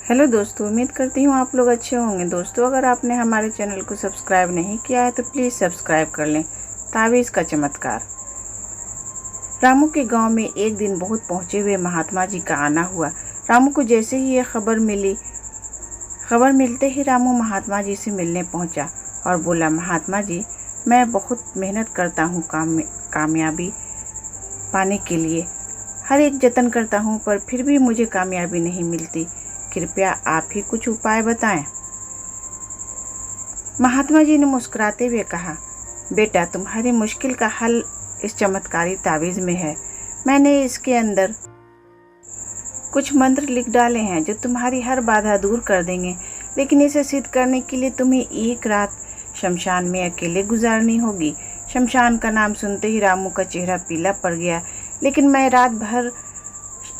Hello दोस्तों, उम्मीद करती हूँ आप लोग अच्छे होंगे। दोस्तों, अगर आपने हमारे चैनल को सब्सक्राइब नहीं किया है तो प्लीज़ सब्सक्राइब कर लें। तावीज़ का चमत्कार। रामू के गांव में एक दिन बहुत पहुँचे हुए महात्मा जी का आना हुआ। रामू को जैसे ही ये खबर मिलते ही रामू महात्मा जी से मिलने पहुँचा और बोला, महात्मा जी, मैं बहुत मेहनत करता हूँ कामयाबी पाने के लिए। हर एक जतन करता हूँ पर फिर भी मुझे कामयाबी नहीं मिलती। कृपया आप ही कुछ उपाय बताएं। महात्मा जी ने मुस्कुराते हुए कहा, बेटा, तुम्हारी मुश्किल का हल इस चमत्कारी तावीज़ में है। मैंने इसके अंदर कुछ मंत्र लिख डाले हैं जो तुम्हारी हर बाधा दूर कर देंगे, लेकिन इसे सिद्ध करने के लिए तुम्हें एक रात शमशान में अकेले गुजारनी होगी। शमशान का नाम सुनते ही रामू का चेहरा पीला पड़ गया। लेकिन मैं रात भर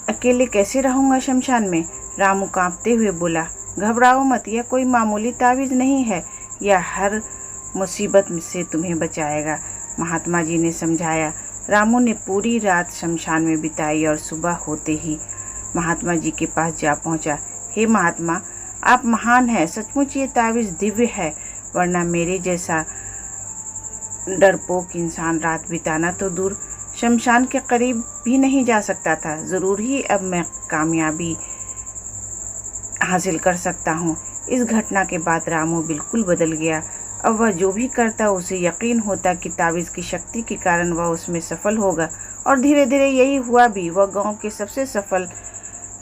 अकेले कैसे रहूँगा शमशान में? रामू कांपते हुए बोला, घबराओ मत, यह कोई मामूली तावीज़ नहीं है। यह हर मुसीबत से तुम्हें बचाएगा। महात्मा जी ने समझाया। रामू ने पूरी रात शमशान में बिताई और सुबह होते ही महात्मा जी के पास जा पहुंचा। हे महात्मा, आप महान हैं। सचमुच ये तावीज़ दिव्य है, वरना मेरे जैसा डरपोक इंसान रात बिताना तो दूर, शमशान के करीब भी नहीं जा सकता था। ज़रूर ही अब मैं कामयाबी हासिल कर सकता हूँ। इस घटना के बाद रामू बिल्कुल बदल गया। अब वह जो भी करता उसे यकीन होता कि तावीज़ की शक्ति के कारण वह उसमें सफल होगा, और धीरे धीरे यही हुआ भी। वह गांव के सबसे सफल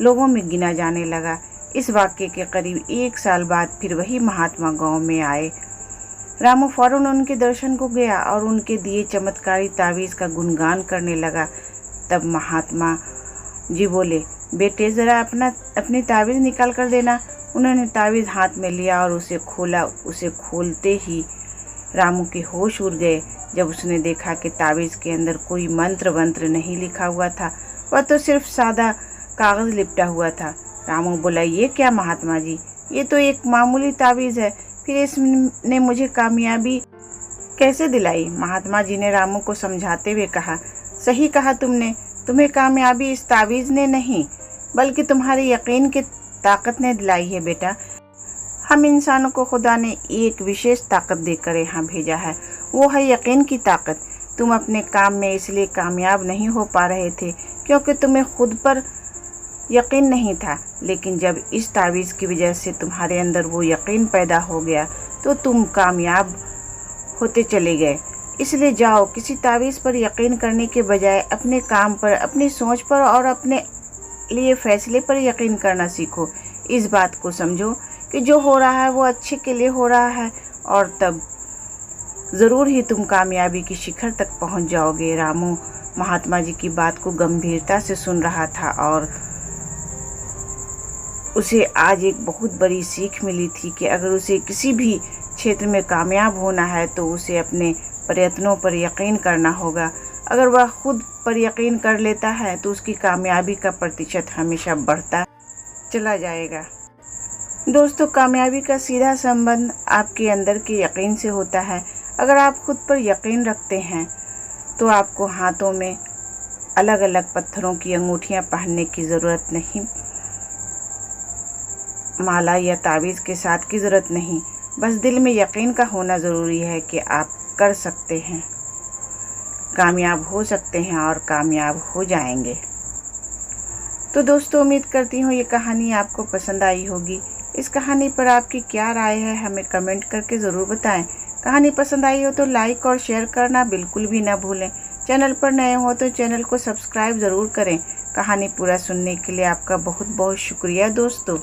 लोगों में गिना जाने लगा। इस वाक्य के करीब 1 साल बाद फिर वही महात्मा गांव में आए। रामू फौरन उनके दर्शन को गया और उनके दिए चमत्कारी तावीज़ का गुणगान करने लगा। तब महात्मा जी बोले, बेटे, ज़रा अपनी तावीज़ निकाल कर देना। उन्होंने तावीज़ हाथ में लिया और उसे खोला। उसे खोलते ही रामू के होश उड़ गए जब उसने देखा कि तावीज़ के अंदर कोई मंत्र नहीं लिखा हुआ था। वह तो सिर्फ सादा कागज़ लिपटा हुआ था। रामू बोला, ये क्या महात्मा जी, ये तो एक मामूली तावीज़ है, फिर इसने मुझे कामयाबी कैसे दिलाई? महात्मा जी ने रामू को समझाते हुए कहा, सही कहा तुमने। तुम्हें कामयाबी इस तावीज़ ने नहीं, बल्कि तुम्हारे यकीन की ताकत ने दिलाई है बेटा। हम इंसानों को खुदा ने एक विशेष ताकत देकर यहाँ भेजा है, वो है यकीन की ताकत। तुम अपने काम में इसलिए कामयाब नहीं हो पा रहे थे क्योंकि तुम्हें खुद पर यकीन नहीं था, लेकिन जब इस तावीज़ की वजह से तुम्हारे अंदर वो यकीन पैदा हो गया तो तुम कामयाब होते चले गए। इसलिए जाओ, किसी तावीज़ पर यकीन करने के बजाय अपने काम पर, अपनी सोच पर और अपने लिए फैसले पर यकीन करना सीखो। इस बात को समझो कि जो हो रहा है वो अच्छे के लिए हो रहा है, और तब ज़रूर ही तुम कामयाबी की शिखर तक पहुंच जाओगे। रामू महात्मा जी की बात को गंभीरता से सुन रहा था और उसे आज एक बहुत बड़ी सीख मिली थी कि अगर उसे किसी भी क्षेत्र में कामयाब होना है तो उसे अपने प्रयत्नों पर यकीन करना होगा। अगर वह खुद पर यकीन कर लेता है तो उसकी कामयाबी का प्रतिशत हमेशा बढ़ता चला जाएगा। दोस्तों, कामयाबी का सीधा संबंध आपके अंदर के यकीन से होता है। अगर आप खुद पर यकीन रखते हैं तो आपको हाथों में अलग अलग पत्थरों की अंगूठियां पहनने की ज़रूरत नहीं, माला या तावीज़ के साथ की ज़रूरत नहीं। बस दिल में यकीन का होना ज़रूरी है कि आप कर सकते हैं, कामयाब हो सकते हैं और कामयाब हो जाएंगे। तो दोस्तों, उम्मीद करती हूँ ये कहानी आपको पसंद आई होगी। इस कहानी पर आपकी क्या राय है हमें कमेंट करके ज़रूर बताएं। कहानी पसंद आई हो तो लाइक और शेयर करना बिल्कुल भी ना भूलें। चैनल पर नए हो तो चैनल को सब्सक्राइब ज़रूर करें। कहानी पूरा सुनने के लिए आपका बहुत बहुत शुक्रिया दोस्तों।